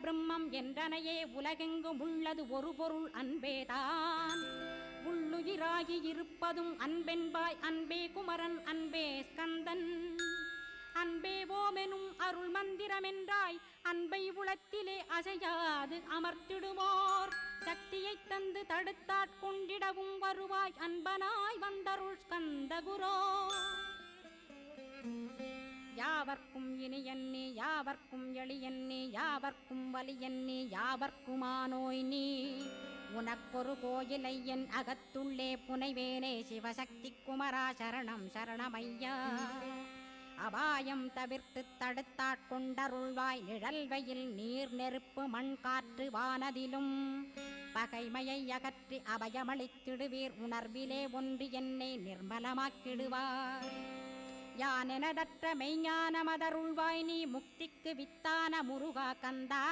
பரபிரம்மம் என்றனையே உலகெங்கும் உள்ளது ஒரு பொருள் அன்பேதான். உள்ளுயிராகி இருப்பதும் அன்பென்பாய் அன்பே குமரன் அன்பே ஸ்கந்தன். அன்பே ஓமெனும் அருள் மந்திரமென்றாய் அன்பை உளத்திலே அசையாது அமர்த்திடுமோர் சக்தியைத் தந்து தடுத்தாட்கொண்டிடவும் வருவாய் அன்பனாய் வந்தருள் ஸ்கந்தகுரோ. யாவர்க்கும் இனியன்னே யாவர்க்கும் எளியன்னே யாவர்க்கும் வலியன்னே யாவர்க்குமானோய் நீ. உனக்கொரு கோயிலை என் அகத்துள்ளே புனைவேனே சிவசக்தி குமரா சரணம் சரணமையா. அபாயம் தவிர்த்து தடுத்தாட்கொண்டருள்வாய் நிழல் வெயில் நீர் நெருப்பு மண் காற்று வானதிலும். பகைமையை அகற்றி அபயமளித்திடுவீர் உணர்விலே ஒன்று என்னை நிர்மலமாக்கிடுவார். யானெனதற்ற மெய்ஞானமதருள்வாய் நீ முக்திக்கு வித்தான முருகா கந்தா